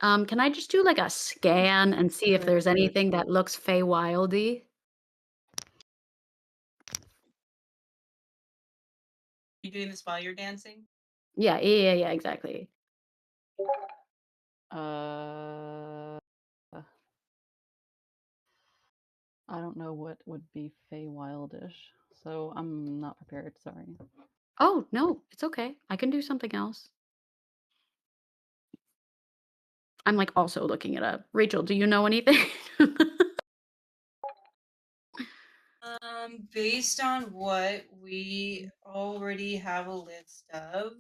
Can I just do, like, a scan and see if there's Character. anything that looks Feywildy? You doing this while you're dancing? Yeah, yeah, exactly. Uh, I don't know what would be Feywildish, so I'm not prepared, sorry. Oh, no, it's okay. I can do something else. I'm, like, also looking it up. Rachel, do you know anything? Based on what we already have a list of,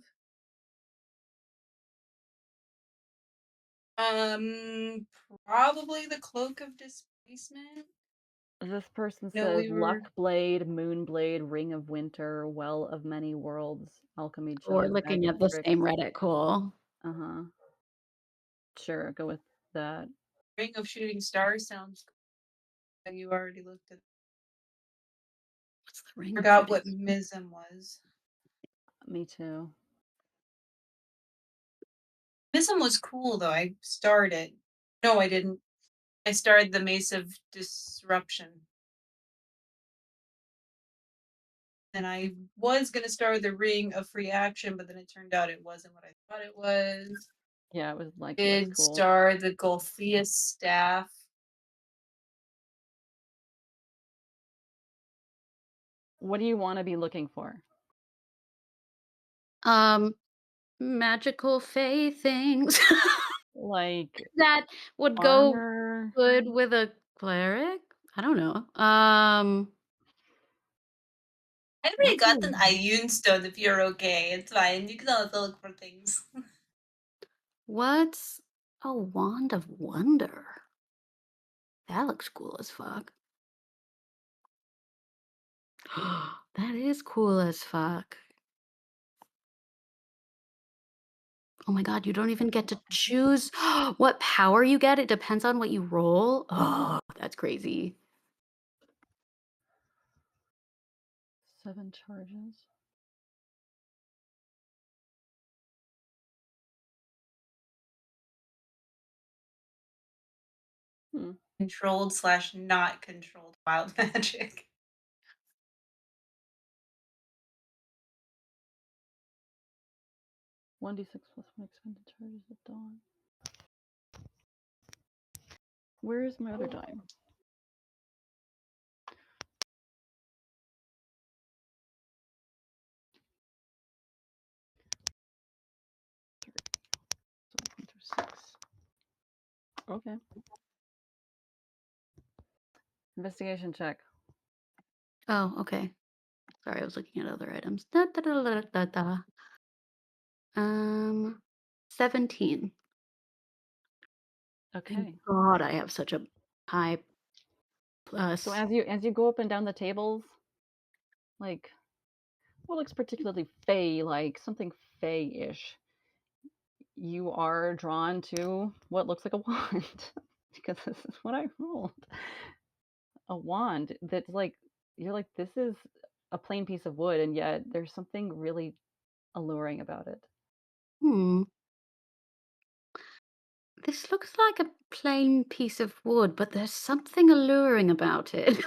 um, probably the Cloak of Displacement. This person No, says we were Luckblade, Moonblade, Ring of Winter, Well of Many Worlds, Alchemy We're Jug, Bag looking of at the Tricks. same Reddit, cool. Uh-huh. Sure, go with that. Ring of Shooting Stars sounds cool. You already looked at. What's the ring of Forgot shooting? what Mism was. Me too. Mism was cool though. I started. No, I didn't. I started the Mace of Disruption. And I was gonna start the Ring of Free Action, but then it turned out it wasn't what I thought it was. Yeah, it was like less Did cool. start the Golthius Staff. What do you want to be looking for? Um, Magical fey things Like that would go armor? good with a cleric? I don't know. I've already What's got an a Ioun Stone if you're okay. It's fine. You can also look for things. what's a wand of wonder? That looks cool as fuck. That is cool as fuck. Oh my god, you don't even get to choose what power you get, it depends on what you roll? Oh, that's crazy. 7 charges? Hmm. Controlled slash not controlled wild magic. 1d6 plus 1 expended charges at dawn. Where is my other die? So 6. Okay. Investigation check. Oh, okay. Sorry, I was looking at other items. Da, da, da, da, da, da. 17. Thank Okay. God I have such a high So plus. as you go up and down the tables, like what looks particularly fey, like something fey-ish, you are drawn to what looks like a wand because this is what I rolled. A wand that's like you're like this is a plain piece of wood and yet there's something really alluring about it. Hmm. This looks like a plain piece of wood, but there's something alluring about it.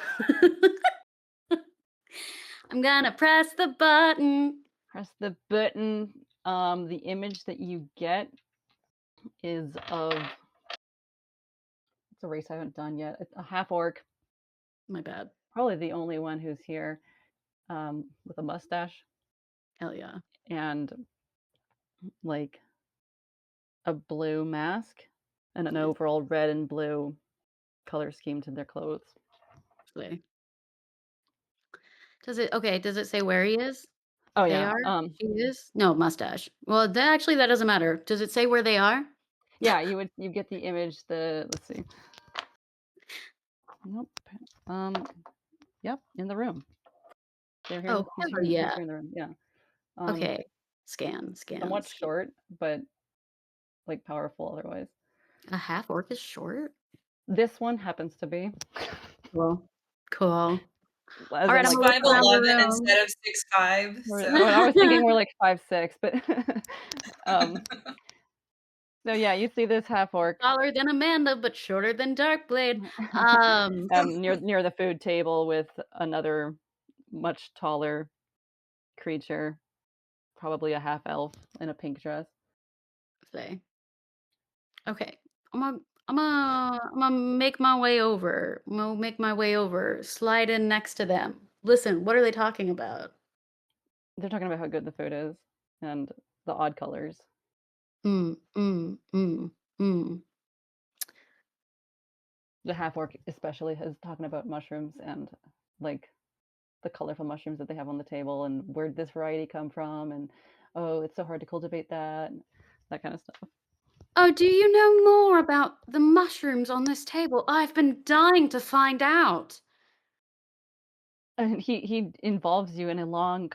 I'm gonna press the button. Press the button. The image that you get is of it's a race I haven't done yet. It's a half orc, My bad. probably the only one who's here, with a mustache Hell yeah. and like a blue mask and an Nice. overall red and blue color scheme to their clothes. Slay. Does it say where he is? Oh They yeah. are? She is? No, mustache. Well, that doesn't matter. Does it say where they are? Yeah, you get the image, let's see. Nope. Yep, in the room. They're here. Oh, He's hell here. He's yeah. here in the room. Yeah. Okay. Scan, scan, Somewhat scan. short, but like powerful otherwise. A half orc is short? This one happens to be, Cool. Cool. as Alright, in I'm He's like gonna look around the 5'11" room. instead of 6'5", I was so thinking more like 5'6", but um, So yeah, you see this half orc Taller than Amanda, but shorter than Darkblade. Um, near the food table with another much taller creature, probably a half elf in a pink dress. say, okay, I'm gonna, I'm gonna make my way over. I'm gonna make my way over. Slide in next to them. Listen, what are they talking about? They're talking about how good the food is and the odd colors. Mm, mm, mm, mm. The half orc especially is talking about mushrooms and like the colorful mushrooms that they have on the table and where'd this variety come from and oh, it's so hard to cultivate that kind of stuff. Oh, do you know more about the mushrooms on this table? I've been dying to find out. And he involves you in a long,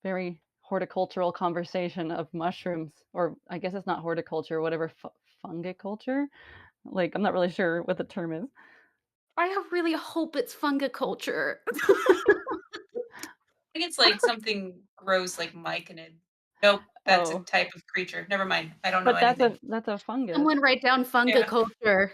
very horticultural conversation of mushrooms, or I guess it's not horticulture, whatever fungiculture. Like I'm not really sure what the term is. I really hope it's fungiculture. I think it's like something gross like myconid. Nope, that's a Oh, type of creature. Never mind. I don't know but anything. that's a fungus. Someone write down Yeah. fungiculture.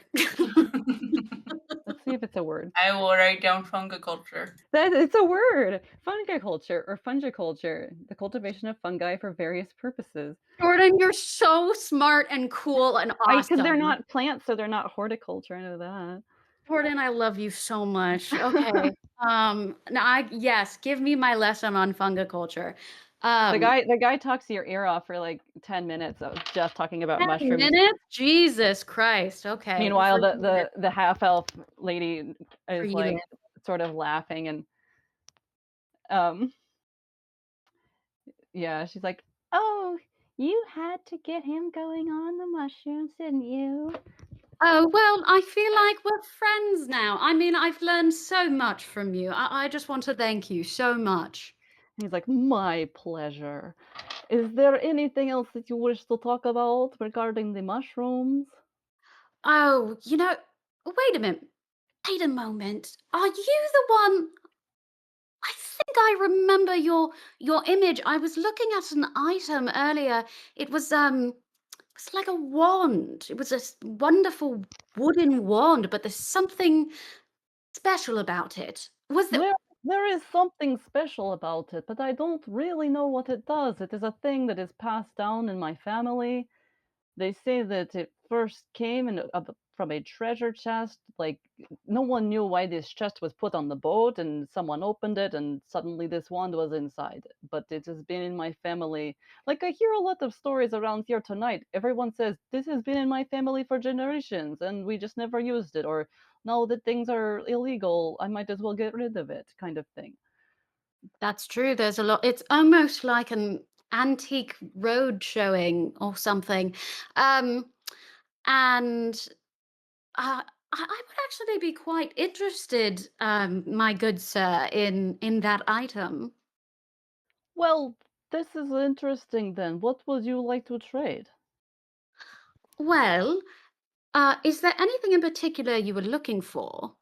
Let's see if it's a word. I will write down fungiculture. That it's a word. Fungiculture or fungiculture, the cultivation of fungi for various purposes. Jordan, you're so smart and cool and Because they're awesome. not plants, so they're not horticulture. I know that. Jordan, I love you so much. Okay. Now yes, give me my lesson on fungiculture. The Um, guy talks your ear off for like 10 minutes of just talking about 10 mushrooms. minutes? Jesus Christ. Okay. Meanwhile, Forgive it the half elf lady for is you like then. sort of laughing and um yeah, she's like, "Oh, you had to get him going on the mushrooms, didn't you?" Oh, well, I feel like we're friends now. I mean, I've learned so much from you. I just want to thank you so much. He's like, "My pleasure. Is there anything else that you wish to talk about regarding the mushrooms?" Oh, wait a minute. Wait a moment. Are you the one? I think I remember your image. I was looking at an item earlier. It was it's like a wand. It was a wonderful wooden wand, but there's something special about it. Was there? There there is something special about it, but I don't really know what it does. It is a thing that is passed down in my family. They say that it first came from a treasure chest. Like no one knew why this chest was put on the boat, and someone opened it, and suddenly this wand was inside. But it has been in my family. Like I hear a lot of stories around here tonight. Everyone says this has been in my family for generations, and we just never used it. Or now that things are illegal, I might as well get rid of it, kind of thing. That's true. There's a lot. It's almost like an antique road showing or something. Um, and I would actually be quite interested, my good sir, in that item. Well, this is interesting then. What would you like to trade? Well, is there anything in particular you were looking for?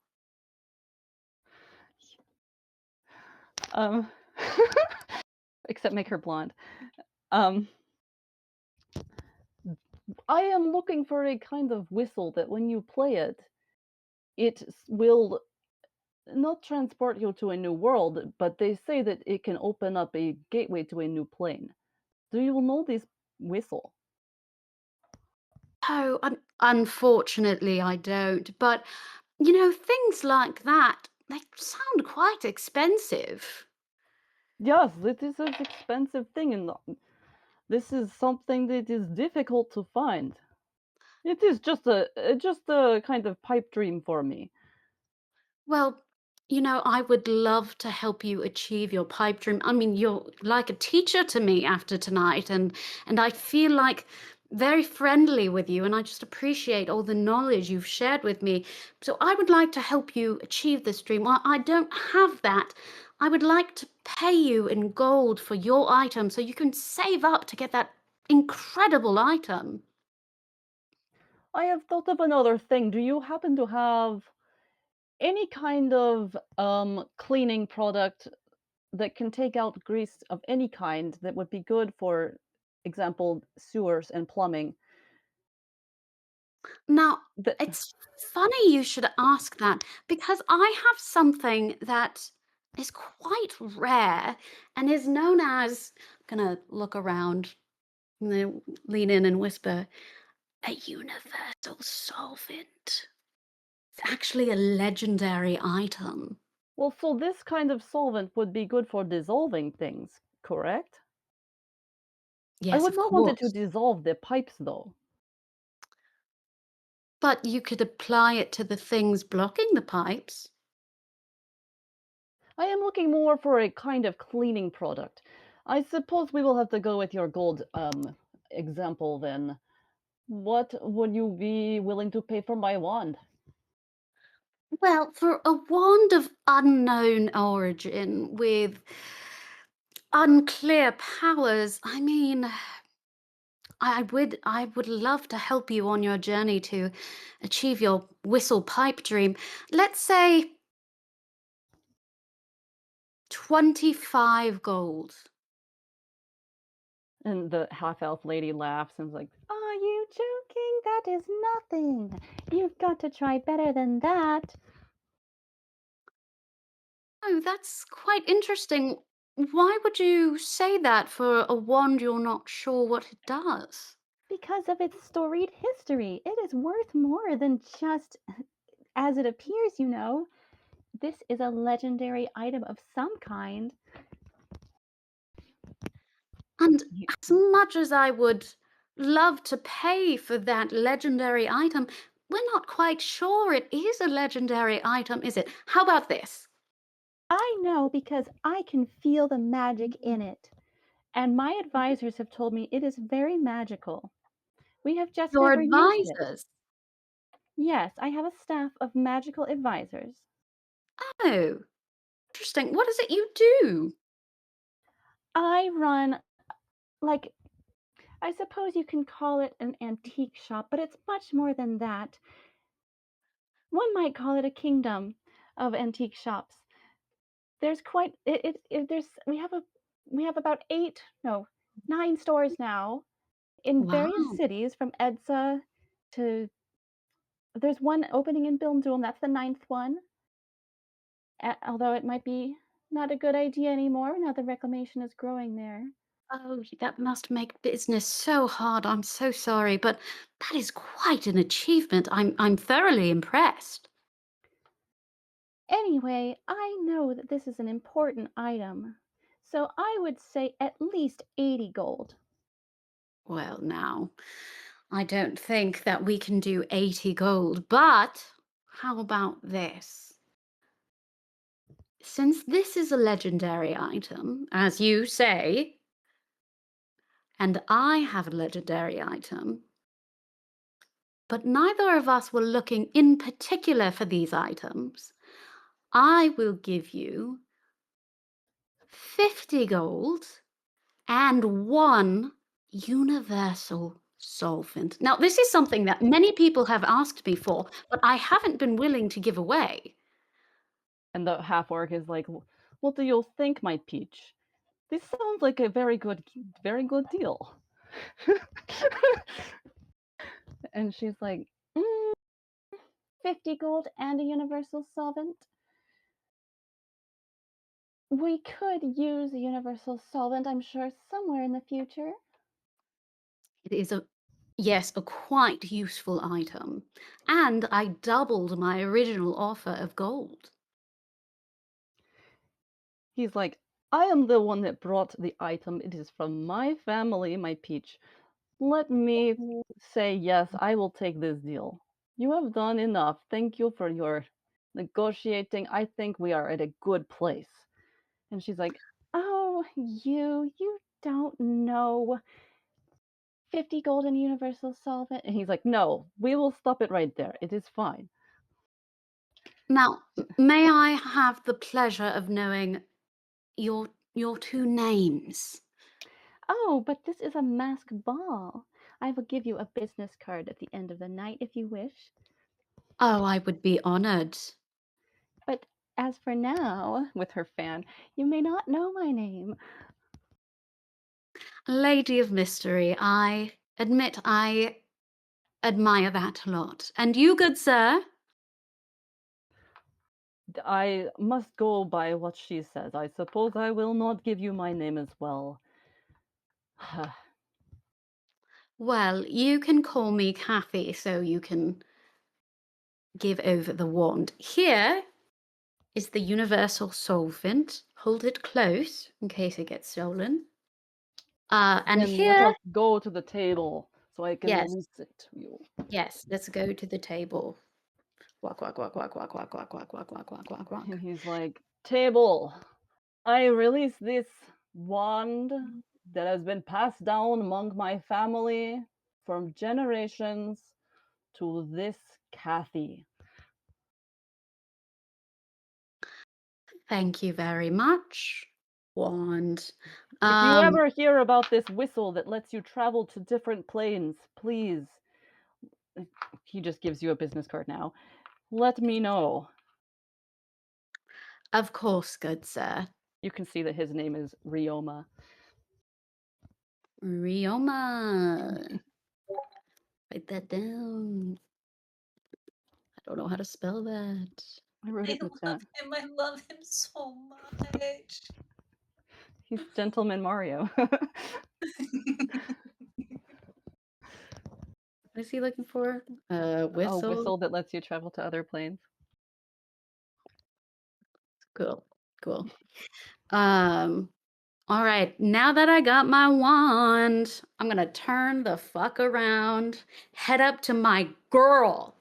Um, except make her blonde. Um, I am looking for a kind of whistle that when you play it, will not transport you to a new world, but they say that it can open up a gateway to a new plane. Do you know this whistle? Oh, unfortunately, I don't. But things like that, they sound quite expensive. Yes, it is an expensive thing, and this is something that is difficult to find. It is just a kind of pipe dream for me. Well, I would love to help you achieve your pipe dream. I mean, you're like a teacher to me after tonight, and I feel like very friendly with you, and I just appreciate all the knowledge you've shared with me. So I would like to help you achieve this dream. Well, I don't have that. I would like to pay you in gold for your item so you can save up to get that incredible item. I have thought of another thing. Do you happen to have any kind of cleaning product that can take out grease of any kind that would be good for example sewers and plumbing? Now, The, it's funny you should ask that because I have something that is quite rare and is known as, I'm gonna look around and then lean in and whisper, a universal solvent. It's actually a legendary item. well, so this kind of solvent would be good for dissolving things, correct? I Yes, would of not want it to course. dissolve the pipes, though. But you could apply it to the things blocking the pipes. I am looking more for a kind of cleaning product. I suppose we will have to go with your gold example then. What would you be willing to pay for my wand? Well, for a wand of unknown origin with unclear powers, I mean, I would love to help you on your journey to achieve your whistle pipe dream. Let's say 25 gold. And the half elf lady laughs and is like, are you joking? That is nothing. You've got to try better than that. Oh, that's quite interesting. Why would you say that for a wand you're not sure what it does? Because of its storied history, it is worth more than just as it appears, you know. This is a legendary item of some kind. And You- as much as I would love to pay for that legendary item, we're not quite sure it is a legendary item, is it? How about this? I know because I can feel the magic in it. And my advisors have told me it is very magical. We have just Your never used it. advisors. Yes, I have a staff of magical advisors. Oh, interesting. What is it you do? I run, like, I suppose you can call it an antique shop, but it's much more than that. One might call it a kingdom of antique shops. There's quite it there's we have about 8, no, 9 stores now in various Wow. cities from Edsa to there's one opening in Bilmdul, that's the ninth one. Although it might be not a good idea anymore now the reclamation is growing there. Oh, that must make business so hard. I'm so sorry, but that is quite an achievement. I'm thoroughly impressed. Anyway, I know that this is an important item, so I would say at least 80 gold. Well, now, I don't think that we can do 80 gold, but how about this? Since this is a legendary item, as you say, and I have a legendary item, but neither of us were looking in particular for these items, I will give you 50 gold and one universal solvent. Now, this is something that many people have asked me for, but I haven't been willing to give away. And the half orc is like, "What do you think, my peach? This sounds like a very good deal." And she's like, 50 gold and a universal solvent. We could use a universal solvent, I'm sure, somewhere in the future. It is a yes, a quite useful item. And I doubled my original offer of gold. He's like, I am the one that brought the item. It is from my family, my peach. Let me say yes, I will take this deal. You have done enough. Thank you for your negotiating. I think we are at a good place. And she's like, oh, you don't know 50 golden universal solvent. And he's like, no, we will stop it right there. It is fine. Now, may I have the pleasure of knowing your two names? Oh, but this is a mask ball. I will give you a business card at the end of the night if you wish. Oh, I would be honored. But as for now, with her fan, you may not know my name. Lady of Mystery, I admit I admire that a lot. And you, good sir? I must go by what she says. I suppose I will not give you my name as well. Well, you can call me Kathy, so you can give over the wand. Here is the universal solvent. Hold it close in case it gets stolen. And Then let here, us go to the table so I can yes, release it to you. yes, let's go to the table. Walk, walk, walk, walk, walk, walk, walk, walk, walk, walk, walk, walk, walk. And he's like, table, I release this wand that has been passed down among my family from generations to this Kathy. Thank you very much. Wand. If you ever hear about this whistle that lets you travel to different planes, please, he just gives you a business card now, let me know. Of course, good sir. You can see that his name is Rioma. Rioma. Write that down. I don't know how to spell that. I wrote I it in the love chat. him. I love him so much. He's Gentleman Mario. What is he looking for? A Whistle. whistle that lets you travel to other planes. Cool. Cool. All right. Now that I got my wand, I'm gonna turn the fuck around, head up to my girl.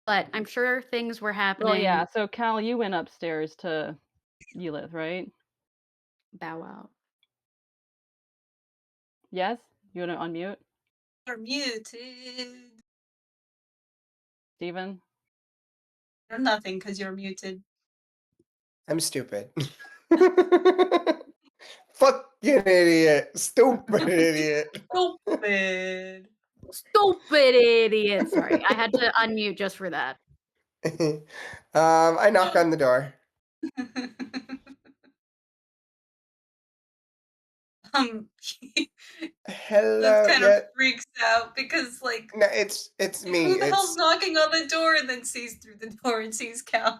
But I'm sure things were happening. Well, yeah. So Cal, you went upstairs to Yelith, right? Bow wow. Yes. You want to unmute, You're muted. Steven? You're nothing because you're muted. I'm stupid. Fucking idiot. Stupid idiot. Stupid. Stupid idiot. Sorry, I had to unmute just for that. I knock on the door. Hello. kind Yeah. of freaks out because No, it's me. who the hell's It's knocking on the door and then sees through the door and sees Cal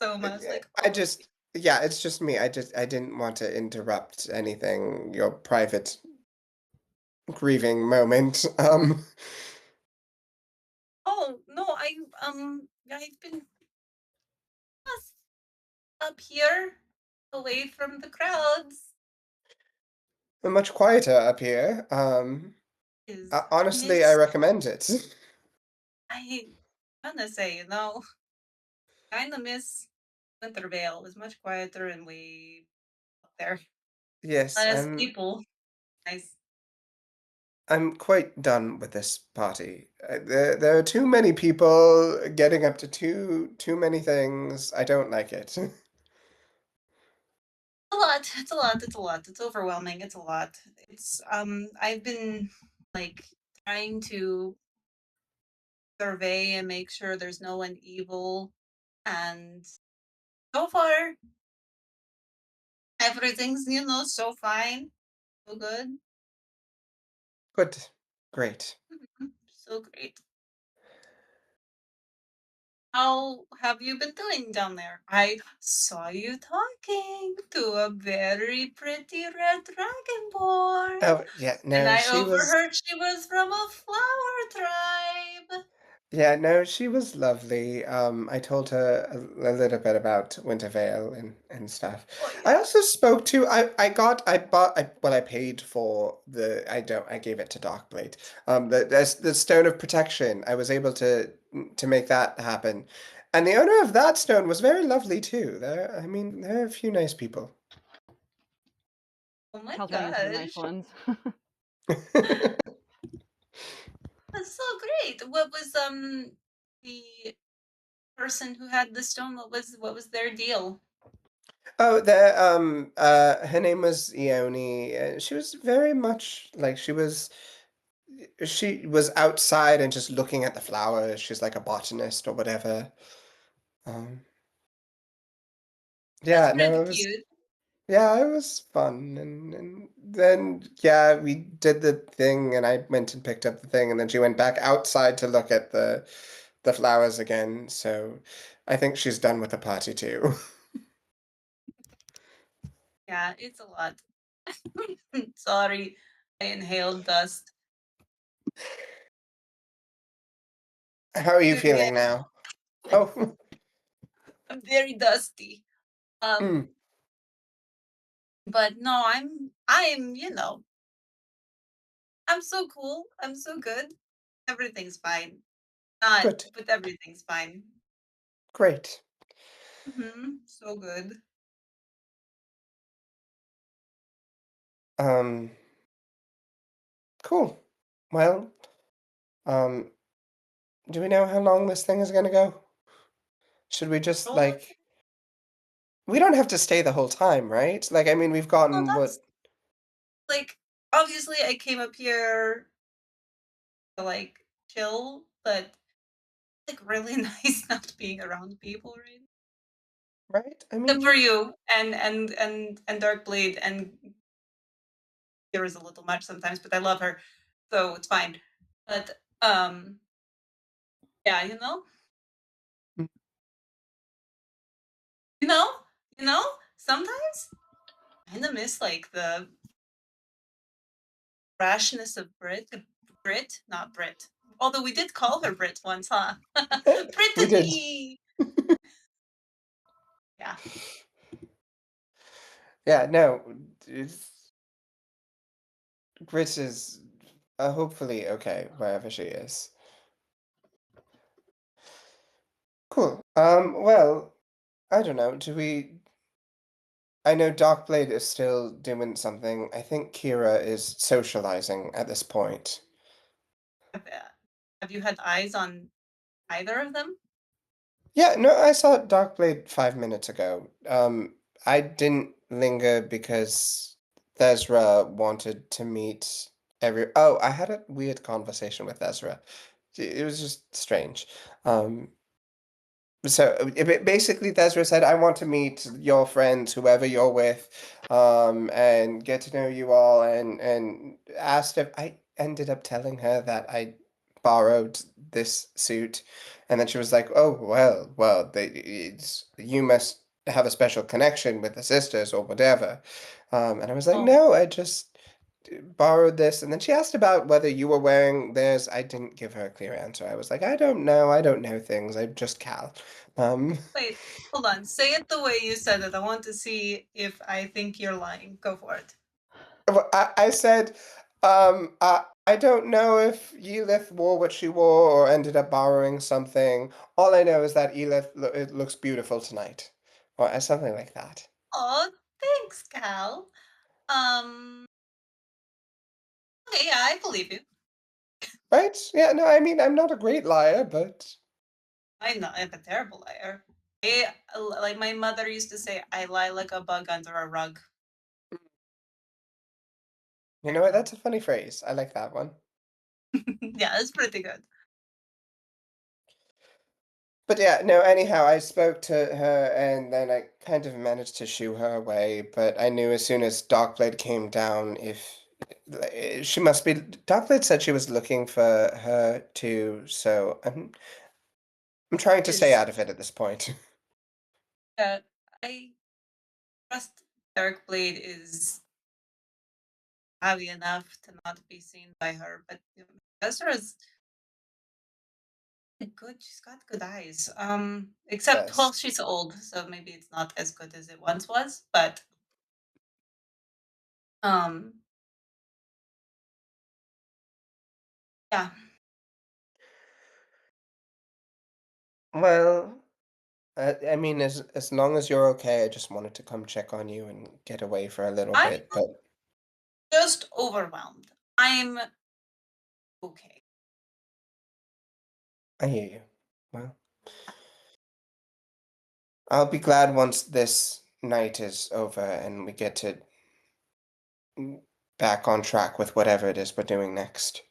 so much like it's just me. I didn't want to interrupt anything, your private grieving moment. oh no I've been up here away from the crowds Much quieter up here. is Honestly, I recommend it. I gonna say kinda miss Winterveil. It was much quieter and way up there. Yes, Less people. Nice. I'm quite done with this party. There are too many people getting up to too many things. I don't like it. A lot. It's a lot. It's a lot. It's overwhelming. It's a lot. It's I've been like trying to survey and make sure there's no one evil, and so far everything's so fine, so good. Good. Great. So great. How have you been doing down there? I saw you talking to a very pretty red dragonborn. Oh, yeah, And no, I she was overheard she was from a flower tribe. Yeah, no, she was lovely. I told her a little bit about Winterveil and stuff. Oh I yeah. also spoke to I paid for I gave it to Darkblade. The stone of protection. I was able to make that happen. And the owner of that stone was very lovely too. There are a few nice people. Oh my Cal's running into the nice gosh. ones. That's so great. What was the person who had the stone, what was their deal? Oh, her name was Ione. She was very much like she was outside and just looking at the flowers. She's like a botanist or whatever. Um, That's yeah, no, pretty it was cute. Yeah, it was fun, and then yeah, we did the thing, and I went and picked up the thing, and then she went back outside to look at the flowers again. So I think she's done with the party too. Yeah, it's a lot. Sorry, I inhaled dust. How are you Excuse me, feeling now? Oh, I'm very dusty. mm, But no, I'm I'm so cool. I'm so good. Everything's fine. Not, good, but everything's fine. great. So good. Um, cool. Well, um, do we know how long this thing is gonna go? Should we just Roll. like we don't have to stay the whole time, right? Like, I mean, we've Well, gotten that's what, like obviously I came up here to like chill, but like really nice not being around people, right? right? I Except for mean, you and Darkblade and there is a little much sometimes, but I love her, so it's fine. But yeah, mm, you know, you know, sometimes I kind of miss like the rashness of Brit, not Brit. Although we did call her Brit once, huh? we did. Brittany. Yeah. Yeah, no, it's, Grit is hopefully okay wherever she is. Cool. Well, I don't know. Do we? I know Darkblade is still doing something. I think Kira is socializing at this point. Have, have you had eyes on either of them? Yeah, no, I saw Darkblade 5 minutes ago. I didn't linger because Thesra wanted to meet every. Oh, I had a weird conversation with Thesra. It was just strange. Um, So basically, Thesra said, "I want to meet your friends, whoever you're with, and get to know you all." And asked if I ended up telling her that I borrowed this suit, and then she was like, "Oh well, you must have a special connection with the sisters or whatever." And I was like, Oh, "No, I just borrowed this." And then she asked about whether you were wearing theirs. I didn't give her a clear answer. I was like, "I don't know. I don't know things. I'm just Cal." Um, wait, hold on. Say it the way you said it. I want to see if I think you're lying. Go for it. well, I said, I don't know if Elith wore what she wore or ended up borrowing something. All I know is that it looks beautiful tonight, or something like that. Oh, thanks, Cal. Um, okay, yeah, I believe you. Right? Yeah, no, I mean, I'm not a great liar, but I'm a terrible liar. Like my mother used to say, I lie like a bug under a rug. you There know you what? go. That's a funny phrase. I like that one. Yeah, it's pretty good. But yeah, no, anyhow, I spoke to her and then I kind of managed to shoo her away, but I knew as soon as Darkblade came down, if she must be, Darkblade said she was looking for her too, so I'm trying to stay Is out of it at this point. I trust Darkblade is heavy enough to not be seen by her, but Ezra's good. She's got good eyes. Except well, Yes. she's old, so maybe it's not as good as it once was. But um, yeah, Well, I mean, as long as you're okay, I just wanted to come check on you and get away for a little I'm bit, but just overwhelmed. I'm okay. I hear you. Well, I'll be glad once this night is over and we get to back on track with whatever it is we're doing next.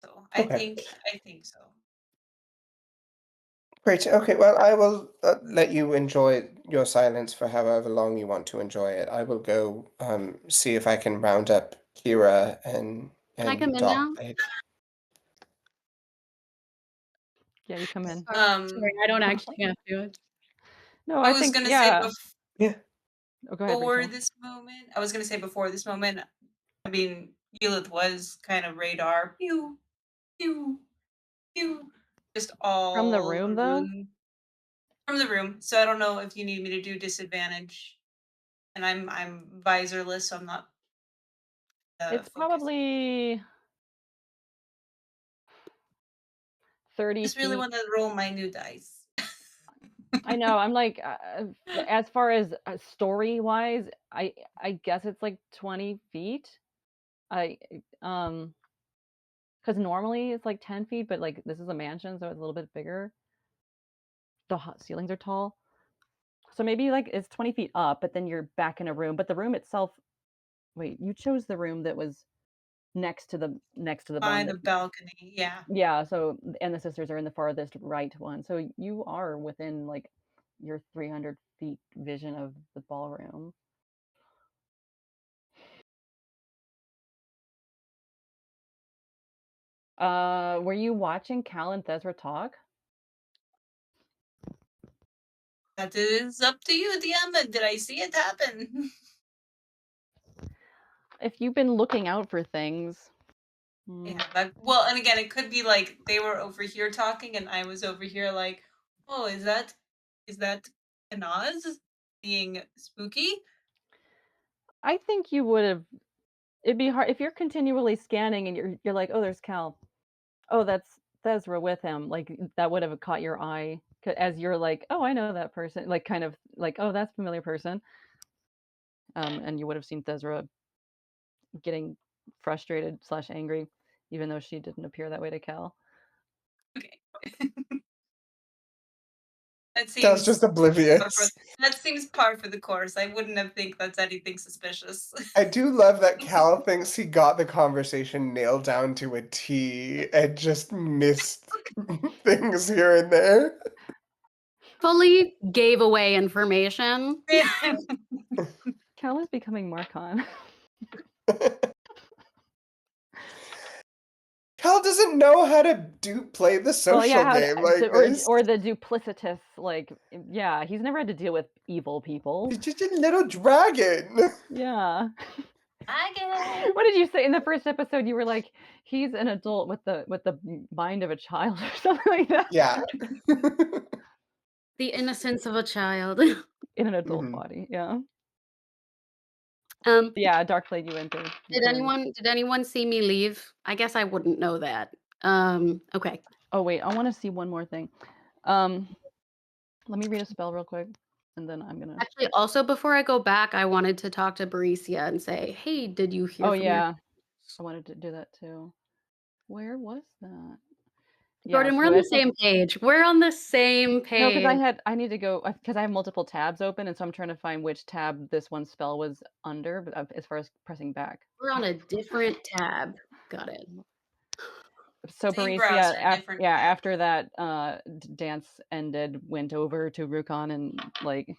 So Okay. I think so. Great. Okay. Well, I will let you enjoy your silence for however long you want to enjoy it. I will go see if I can round up Kira Can I come and in now? Darkblade. Yeah, you come in. Sorry, I don't actually have to. No, I I was think gonna say yeah. Yeah. Oh, go ahead, before Rachel. this moment. I was gonna say before this moment. I mean, Keyleth was kind of radar. Pew, pew, pew. Just From the all room, though? around from the room. So I don't know if you need me to do disadvantage. And I'm visorless, so I'm not It's focused. probably 30 Just really feet. want to roll my new dice. I know. I'm like, as far as story-wise, I guess it's like 20 feet. I because normally it's like 10 feet, but like this is a mansion, so it's a little bit bigger. The ceilings are tall, so maybe like it's 20 feet up, but then you're back in a room. But the room itself, wait, you chose the room that was next to the By one the that, balcony, yeah. yeah. So and the sisters are in the farthest right one, so you are within like your 300 feet vision of the ballroom. Were you watching Cal and Thesra talk? That is up to you, DM. Did I see it happen? If you've been looking out for things. Yeah, well, and again, it could be like they were over here talking, and I was over here like, oh, is that Canaz being spooky? I think you would have. It'd be hard if you're continually scanning and you're like, oh, there's Cal. Oh, that's Thesra with him. Like that would have caught your eye as you're like, oh, I know that person. Like kind of like, oh, that's a familiar person. And you would have seen Thesra getting frustrated slash angry, even though she didn't appear that way to Cal. Okay, that Cal's seems just oblivious. that seems par for the course. I wouldn't have think that's anything suspicious. I do love that Cal thinks he got the conversation nailed down to a T and just missed things here and there. Fully gave away information. Cal is becoming Marcon. Cal doesn't know how to play the Well, social yeah, game like this. or the duplicitous, like, yeah, he's never had to deal with evil people. He's just a little dragon. Yeah. Dragon. What did you say in the first episode? You were like, he's an adult with the mind of a child or something like that. Yeah. The innocence of a child. In an adult Mhm. body, yeah. Um, Yeah, Darkblade, you enter. did anyone see me leave? I guess I wouldn't know that. Okay. Oh wait, I want to see one more thing. Let me read a spell real quick, and then I'm gonna. Actually, also before I go back, I wanted to talk to Baricia and say, hey, did you hear Oh from your yeah, I wanted to do that too. Where was that? Yeah, Jordan? We're so on the it's same page. We're on the same no, because page. I need to go because I have multiple tabs open, and so I'm trying to find which tab this one spell was under. But as far as pressing back, We're on a different tab. Got it. so Same Baricia, browser, different tab. after that dance ended, went over to Rukon and like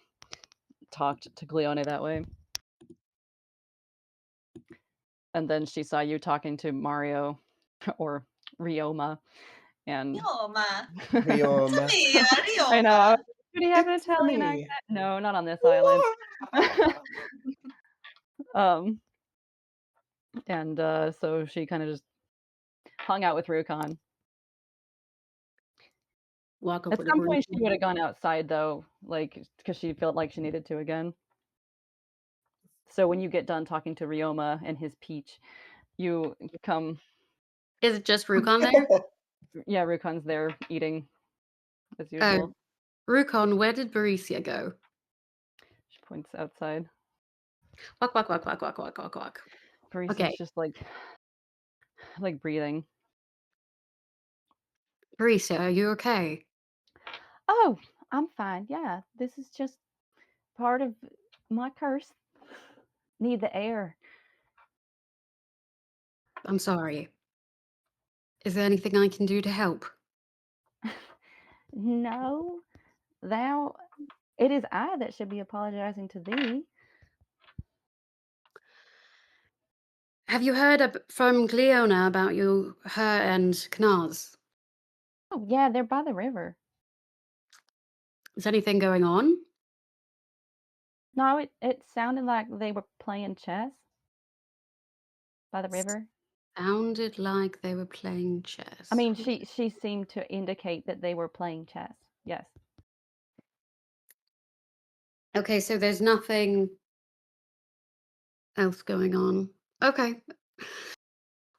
talked to Cleone that way, and then she saw you talking to Mario or Rioma, and Rioma. Rioma. Rioma. I know. Did he have an It's Italian accent? me. No, not on this island. um, and so she kind of just hung out with Rukon. Walk At over to some point, she Baricia. would have gone outside though, like because she felt like she needed to again. So when you get done talking to Rioma and his peach, you come. Is it just Rukon there? Yeah, Rukon's there eating as Oh, usual. Rukon, where did Baricia go? She points outside. Walk, walk, walk, walk, walk, walk, walk, walk. Baricia's Okay, just like breathing. Baricia, are you okay? Oh, I'm fine. Yeah, this is just part of my curse. Need the air. I'm sorry. Is there anything I can do to help? No, it is I that should be apologizing to thee. Have you heard from Cleona about her and Canaz? Oh, yeah, they're by the river. Is anything going on? No, it sounded like they were playing chess by the river. Sounded like they were playing chess. I mean, she seemed to indicate that they were playing chess. Yes. Okay, so there's nothing else going on. Okay.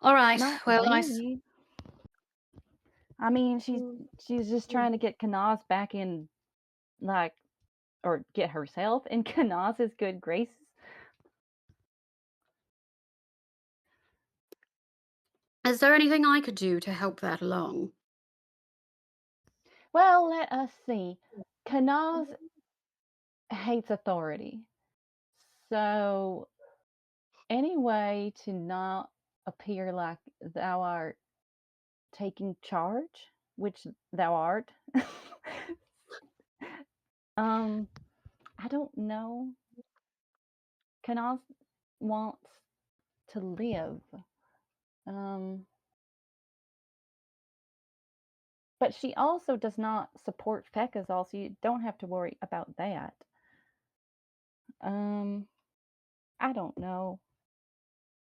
All right. Not Well, really. I mean, she's just trying to get Canaz back in, like, or get herself in Canaz's good graces. Is there anything I could do to help that along? Well, let us see. Canaz hates authority. So, any way to not appear like thou art taking charge, which thou art, I don't know. Canaz wants to live. But she also does not support Fekazal, so you don't have to worry about that. I don't know.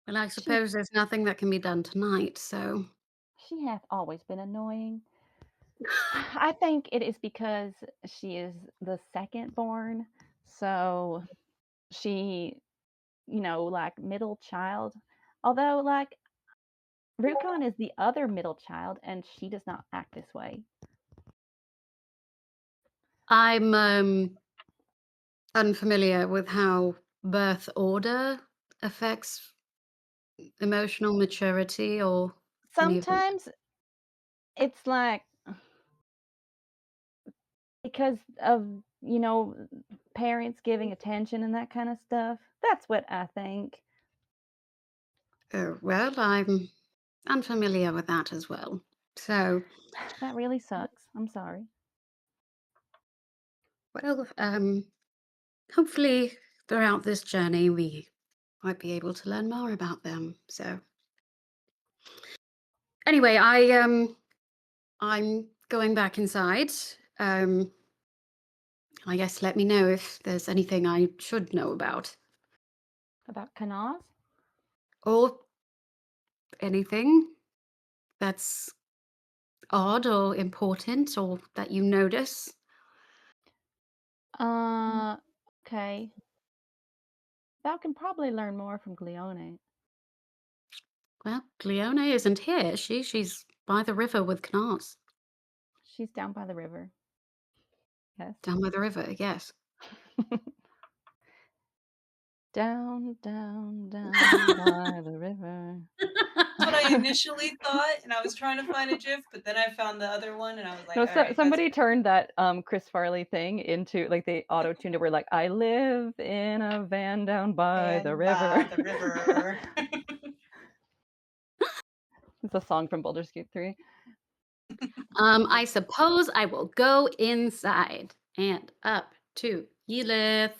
Well, I suppose there's nothing that can be done tonight, so. She hath always been annoying. I think it is because she is the second born, so she, like middle child. Although, like, Rukon is the other middle child, and she does not act this way. I'm unfamiliar with how birth order affects emotional maturity or any of that. Sometimes it's like because of, parents giving attention and that kind of stuff. That's what I think. Well, I'm unfamiliar with that as well. So, That really sucks. I'm sorry. well, hopefully throughout this journey we might be able to learn more about them. So, anyway, I'm going back inside. I guess let me know if there's anything I should know about. About Canaz? Or anything that's odd or important or that you notice. Okay. Thou can probably learn more from Glione. Well, Cleone isn't here. She's by the river with Canaz. She's down by the river. Yes. Down by the river, yes. Down, down, down by the river. That's what I initially thought, and I was trying to find a GIF, but then I found the other one, and I was like, No, all right, somebody turned that Chris Farley thing into, like, they auto-tuned it where, like, I live in a van down by the river. By the river. It's a song from Baldur's Gate 3. I suppose I will go inside and up to Yelith.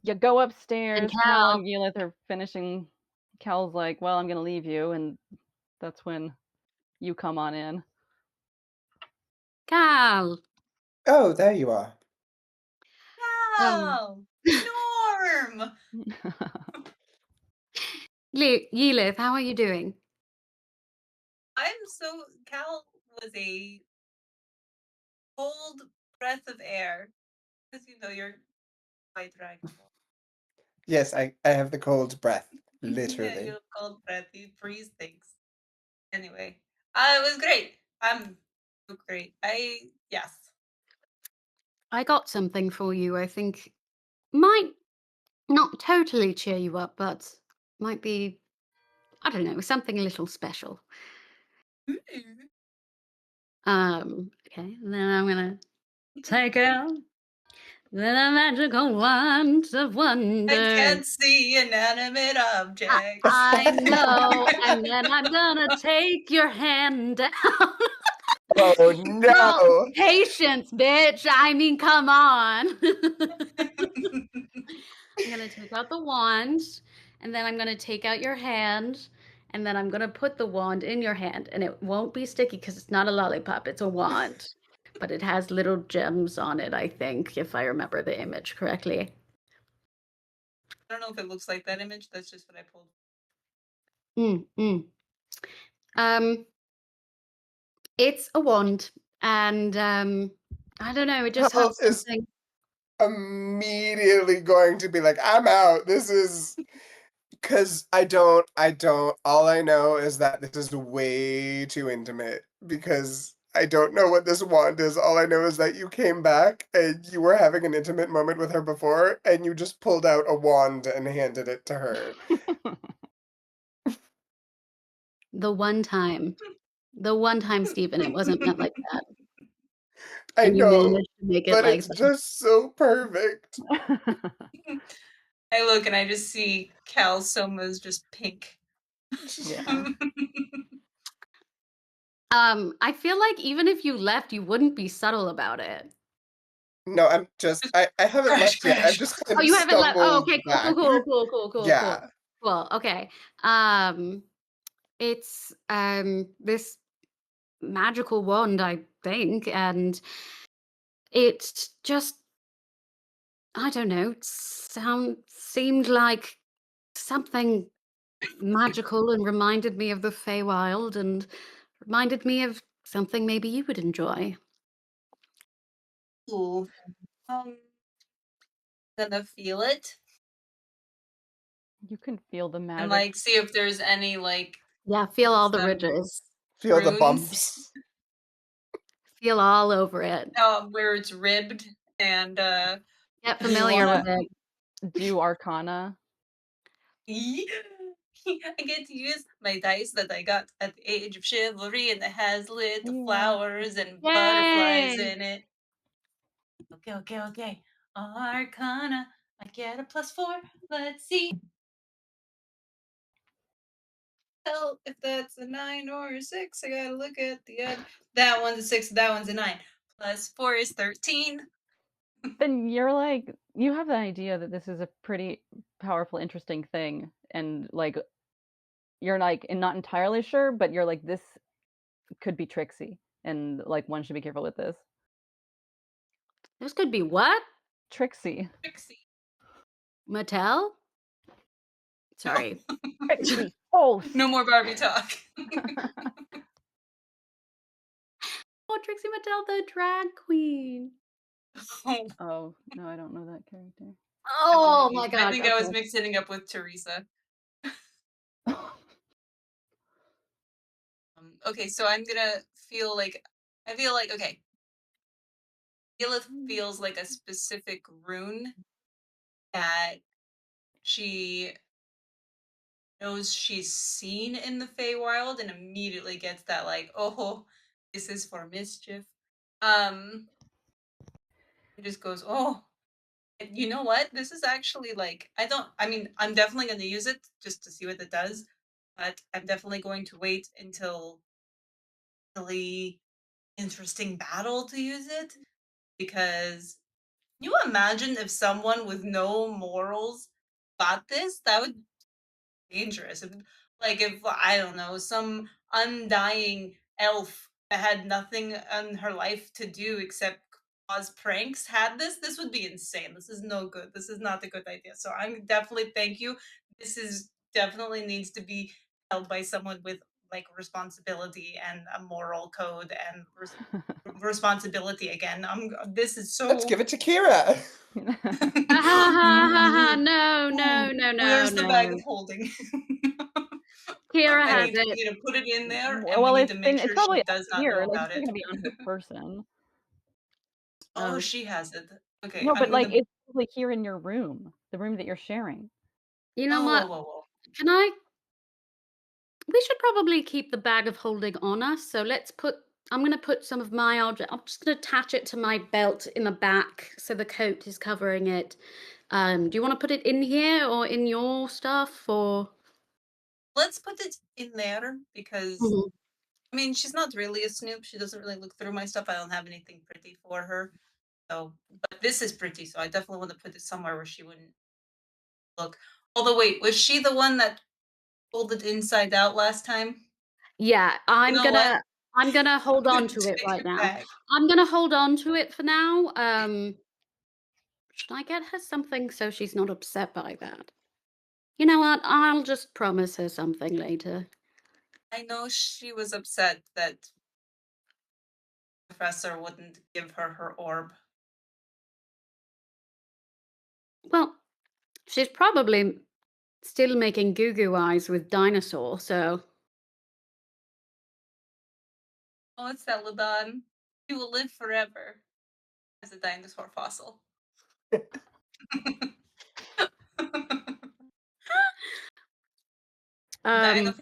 You go upstairs. And Cal Cal. and Yelith are finishing. Cal's like, well, I'm going to leave you. And that's when you come on in. Cal. Oh, there you are. Wow! Norm! Yelith, how are you doing? Cal was a cold breath of air. Because you're white dragonborn. Yes, I have the cold breath, literally. Yeah, you have cold breath. You freeze things. Anyway, it was great. I'm great. Yes. I got something for you. I think might not totally cheer you up, but might be, I don't know, something a little special. Okay, then I'm gonna take out the magical wand of wonder. I can't see inanimate objects. I know, and then I'm gonna take your hand down. Oh Well, no! patience, bitch. I mean, come on. I'm gonna take out the wand, and then I'm gonna take out your hand, and then I'm gonna put the wand in your hand, and it won't be sticky because it's not a lollipop, it's a wand. But it has little gems on it, I think, if I remember the image correctly. I don't know if it looks like that image. That's just what I pulled. It's a wand, and I don't know, it just Hal has is something. immediately going to be like, I'm out. This is because I don't, all I know is that this is way too intimate because I don't know what this wand is. All I know is that you came back and you were having an intimate moment with her before and you just pulled out a wand and handed it to her. The one time, Stephen, it wasn't meant like that, I and you know, managed to make it but like it's that. just so perfect. I look and I just see Cal Soma's just pink. Yeah. I feel like even if you left, you wouldn't be subtle about it. No, I'm just I haven't Crash, left yet. I've crash. just kind Oh, of you haven't left. Oh, stumbled okay, back. cool. Yeah. Cool. Okay. It's this magical wand, I think, and it just, I don't know, seemed like something magical and reminded me of the Feywild and reminded me of something maybe you would enjoy. Ooh. Gonna feel it You can feel the and magic. like see if there's any like Yeah, feel all the some ridges. Feel the runes bumps. Feel all over it. where it's ribbed and Get Do you familiar with wanna it. do Arcana? I get to use my dice that I got at the age of chivalry and it has little Yeah. flowers and butterflies Yay! in it. Okay. Arcana. I get a +4. Let's see. Tell if that's a 9 or a 6. I gotta look at the edge. That one's a 6, that one's a 9. +4 is 13. Then you're like, you have the idea that this is a pretty powerful, interesting thing, and like you're like and not entirely sure, but you're like, this could be tricksy, and like one should be careful with this. This could be what? Tricksy. Trixie. Mattel? Sorry. Tricksy. Oh, No more Barbie talk. Oh, Trixie Mattel, the drag queen. Oh, oh no, I don't know that character. Oh my I gosh. think I was Okay. mixing it up with Teresa. Okay, so I'm gonna feel like okay. Lilith feels like a specific rune that she knows she's seen in the Feywild and immediately gets that like, oh, this is for mischief. It just goes, oh, you know what? This is actually like I mean, I'm definitely gonna use it just to see what it does, but I'm definitely going to wait until really interesting battle to use it because can you imagine if someone with no morals got this? That would dangerous. Like if I don't know, some undying elf that had nothing in her life to do except cause pranks had this would be insane. This is no good. This is not a good idea. So I'm definitely thank you. This is definitely needs to be held by someone with like responsibility and a moral code and responsibility again. This is Let's so give it to Kira. Ha ha ha ha ha. No, Ooh, no, no, no, where's the bag of no. holding? Kira I has need it. you to put it in there, and we Well, need to make it's sure probably she up does not here. know Like about it's not it. gonna be on her person. Oh, Oh, she has it. Okay, No, but I'm like gonna. it's probably here in your room, the room that you're sharing. you know Oh, what? whoa. Can I? We should probably keep the bag of holding on us. So let's put. I'm going to put some of my object. I'm just going to attach it to my belt in the back, so the coat is covering it. Do you want to put it in here or in your stuff or? Let's put it in there because Mhm. I mean, she's not really a snoop. She doesn't really look through my stuff. I don't have anything pretty for her. So, but this is pretty, so I definitely want to put it somewhere where she wouldn't look. Although, wait, was she the one that pulled it inside out last time? Yeah, You know what? I'm gonna hold on to it Take right it now. back. I'm gonna hold on to it for now. Should I get her something so she's not upset by that? You know what? I'll just promise her something later. I know she was upset that Professor wouldn't give her orb. Well, she's probably still making goo goo eyes with dinosaur, so Oh, it's Celadon. He will live forever as a dinosaur fossil. um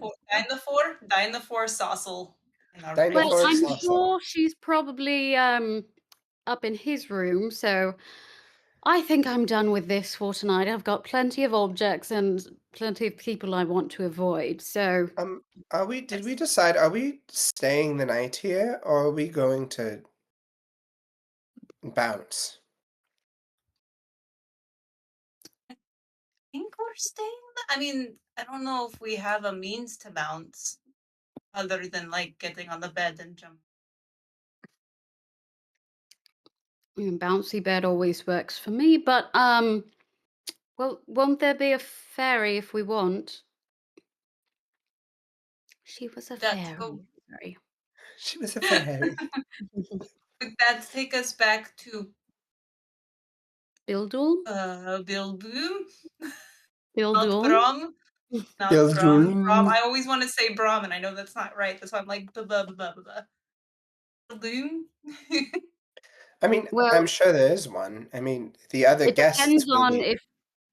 Dinosaur Saucil in our well, Dinosaur face. I'm Saucer. sure she's probably up in his room, so I think I'm done with this for tonight. I've got plenty of objects and plenty of people I want to avoid. So, Did we decide, are we staying the night here or are we going to bounce? I think we're staying. I mean, I don't know if we have a means to bounce other than like getting on the bed and jump. bouncy bed always works for me, but well, won't there be a fairy if we want? She was a That to fairy. go. Sorry. She was a fairy. Would that take us back to Bildul? Bilboom? Not Bildul? Brom? Not Brom. Brom. I always want to say Brom, and I know that's not right. That's why I'm like blah blah blah blah blah. Bilboom. I mean, I'm Well, sure there is one. I mean, the other it guests depends will on be. if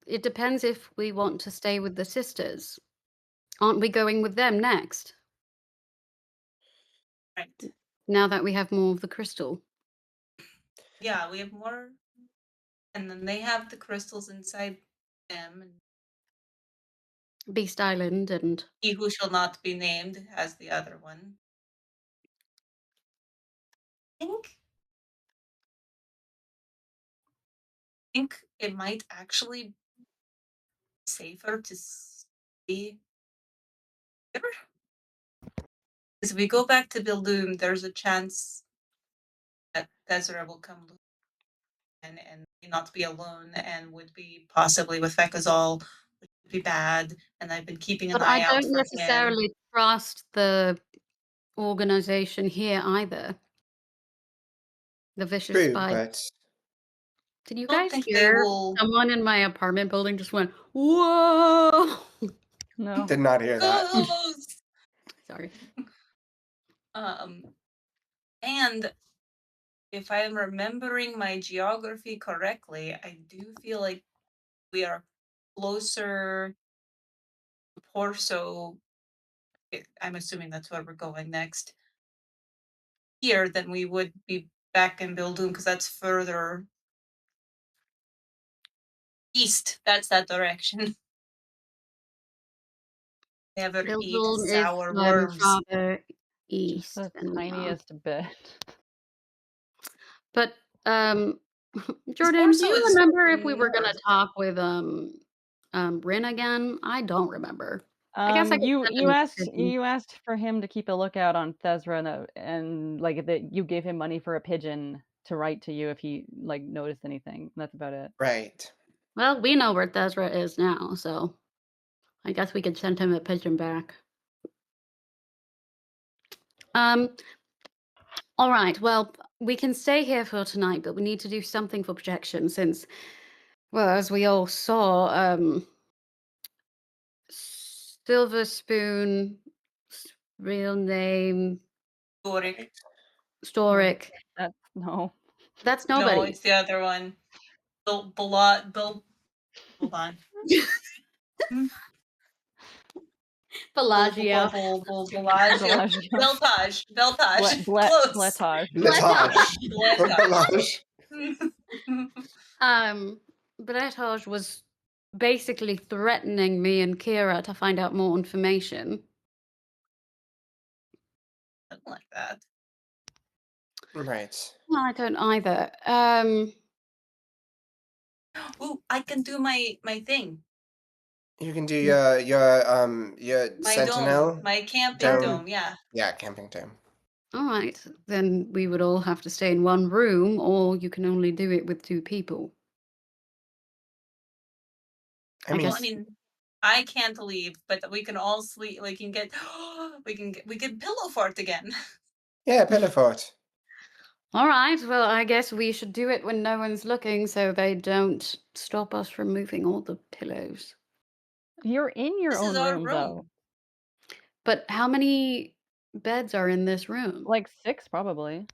it depends if we want to stay with the sisters. Aren't we going with them next? Right. Now that we have more of the crystal. Yeah, we have more, and then they have the crystals inside them, and Beast Island and he who shall not be named has the other one. I think it might actually be safer to stay here. As we go back to Bildoom, there's a chance that Thesra will come and not be alone and would be possibly with Fekazal, which would be bad. And I've been keeping an but I eye out don't for him. necessarily trust the organization here either. The Vicious True, Spiders. but Did you I don't guys think they hear will someone in my apartment building just went, "Whoa!" No. did not hear that. ghost. Sorry. And if I am remembering my geography correctly, I do feel like we are closer to Porso. I'm assuming that's where we're going next. Here than we would be back in Bildoon because that's further east. That's that direction. Never eat Bildul is sour worms. farther Just east the than we are. tiniest bit. But This Jordan, do Porso you is remember if we were gonna north. talk with Rin again? I don't remember. I guess I could You send him a pigeon. you asked for him to keep a lookout on Thesra and like that you gave him money for a pigeon to write to you if he like noticed anything. That's about it. Right. Well, we know where Thesra is now, so I guess we could send him a pigeon back. All right. Well, we can stay here for tonight, but we need to do something for protection since, well, as we all saw, Silver Spoon, real name, Doric. Storic. That's no. That's No, nobody. it's the other one. Hold on. Bellagio. Bellagio. Beltage. Close. Bletage. Latage. Or Bletage. Belage. Bretage was basically threatening me and Kira to find out more information. something like that. Right. Well, I don't either. Ooh, I can do my thing. You can do Mm. your My dome. sentinel My camping dome. dome, yeah. Yeah, camping dome. All right, then we would all have to stay in one room, or you can only do it with 2 people. I I mean, Well, I guess. mean, I can't leave, but we can all sleep. We can get we can pillow fort again. yeah, pillow fort. All right, well, I guess we should do it when no one's looking so they don't stop us from moving all the pillows. You're in your This is own our room, though. room. But how many beds are in this room? Like 6, probably.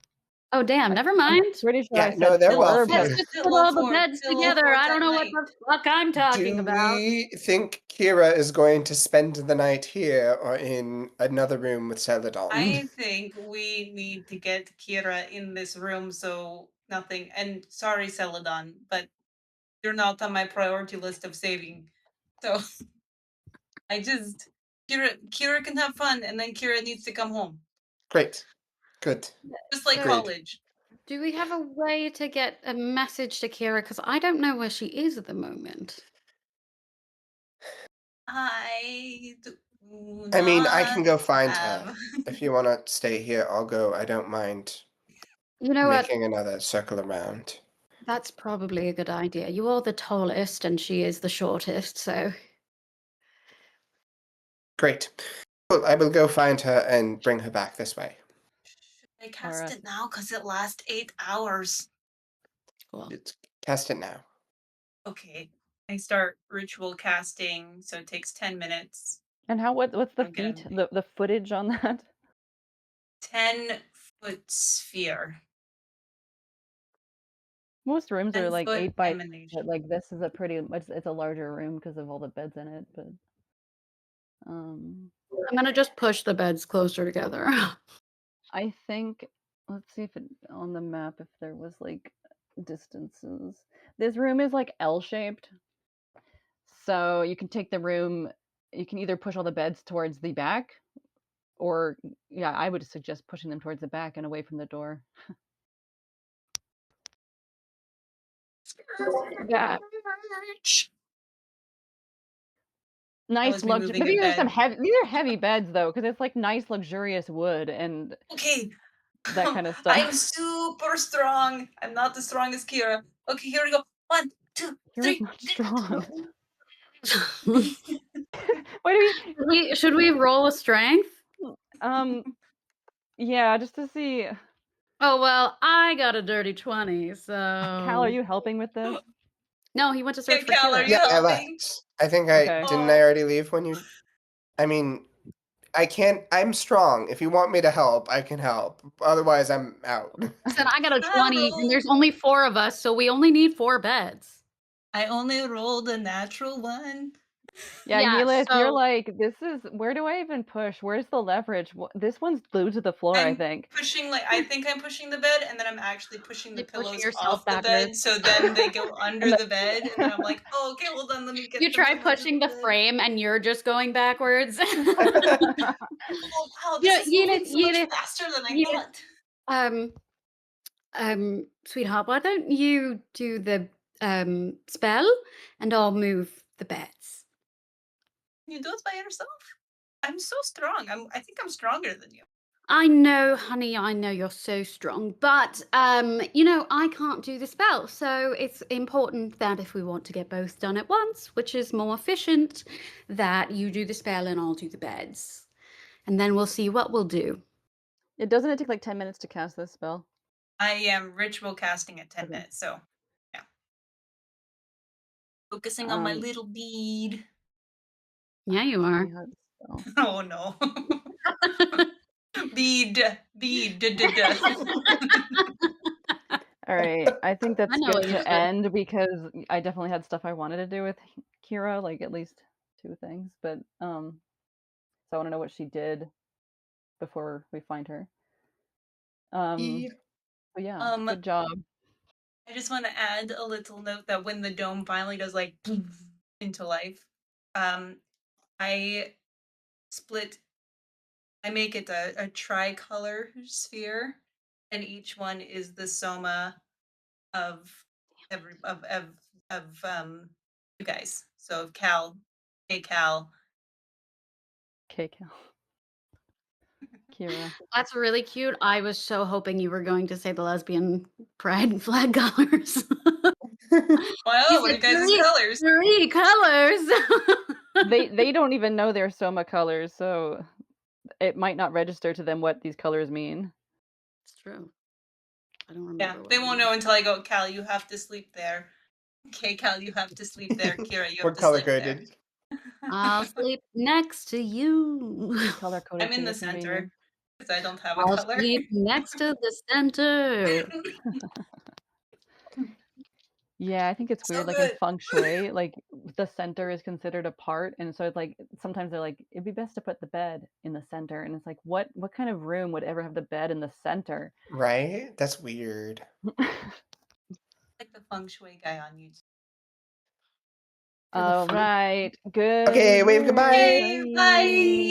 Oh, damn, never I'm mind. pretty sure I Yeah, no, said they're 4, well Let's but filled. just put Pillow all the fort, beds pillow together. fort I don't at know what night. the fuck I'm talking Do about. we think Kira is going to spend the night here or in another room with Celadon? I think we need to get Kira in this room so nothing. And sorry, Celadon, but you're not on my priority list of saving. So I just Kira can have fun, and then Kira needs to come home, Great. Good. just like So, Agreed. college. do we have a way to get a message to Kira? Because I don't know where she is at the moment. I do I mean, I can not go find her. have. If you want to stay here, I'll go. I don't mind You know what? making another circle around. That's probably a good idea. You are the tallest and she is the shortest, so. Great. Well, I will go find her and bring her back this way. Should I cast Alright. it now? Because it lasts 8 hours. Cool. Cast it now. Okay. I start ritual casting, so it takes 10 minutes. And what's the I'm gonna feet, make the footage on that? 10-foot sphere. Most rooms are like 10-foot 8 by 8, emanation. but like this is a pretty it's a larger room because of all the beds in it, but I'm gonna just push the beds closer together. I think let's see if it on the map if there was like distances. This room is like L-shaped. So you can take the room, you can either push all the beds towards the back or yeah, I would suggest pushing them towards the back and away from the door. Yeah. That Nice was me moving but a these are some bed. heavy these are heavy beds though because it's like nice luxurious wood and Okay. that kind of I'm stuff. super strong. I'm not as strong as Kira. Okay, here we go. 1, 2, Kira's 3. not strong. should Why do we roll a strength? yeah, just to see. Oh well, I got a dirty 20, Cal, are so you helping with this? no, he went to Yeah, search for Cal, are Kira. you Yeah, I helping? left. I think Okay. didn't I already leave when you. I mean, I can't. I'm strong. If you want me to help, I can help. Otherwise, I'm out. I said I got a I 20, and there's rolled. only 4 of us, so we only need 4 beds. I only rolled a natural 1. Yeah, Yeah, Yelith, you're so like, this is where do I even push? Where's the leverage? This one's glued to the floor, I I'm think. pushing I think I'm pushing the bed, and then I'm actually pushing the you're pushing pillows yourself off the bed, backwards. so then they go under And the bed, and then I'm like, oh, okay, hold on, let me get You them try from under pushing the the bed. frame, and you're just going backwards. Oh wow, this is moving so much faster than I Yelith, thought. sweetheart, why don't you do the spell, and I'll move the beds. You do it by yourself? I'm so strong. I think I'm stronger than you. I know, honey, I know you're so strong, but you know, I can't do the spell, so it's important that if we want to get both done at once, which is more efficient, that you do the spell and I'll do the beds. And then we'll see what we'll do. It doesn't take like 10 minutes to cast this spell. I am ritual casting at 10 Okay. minutes, so yeah. Focusing on my little bead. Yeah, you are. Yeah, so. Oh no. Bead. Duh. All right, I think I that's know good what you to said. end because I definitely had stuff I wanted to do with Kira, like at least 2 things, but so I want to know what she did before we find her. But yeah, good job. I just want to add a little note that when the dome finally does like into life, I split I make it a tricolor sphere, and each one is the soma of every of you guys. So Cal, hey Cal. Okay, Kira. That's really cute. I was so hoping you were going to say the lesbian pride flag colors. Well, what are you guys' colors? 3 colors. They don't even know their soma colors, so it might not register to them what these colors mean. It's true. I don't Yeah, remember what they they won't mean. know until I go, Cal, you have to sleep there. Okay, Cal, you have to sleep there. Kira, you We're have to color sleep there. coded. I'll sleep next to you. Color coded I'm for in the your center convenience. because I don't have a I'll color. sleep next to the center. Yeah, I think it's So weird. Like in good. feng shui, like the center is considered a part, and so it's like sometimes they're like, it'd be best to put the bed in the center, and it's like, what kind of room would ever have the bed in the center? Right? That's weird. Like the feng shui guy on YouTube. For the All fun. right, good. Okay, wave night. goodbye. Yay, bye.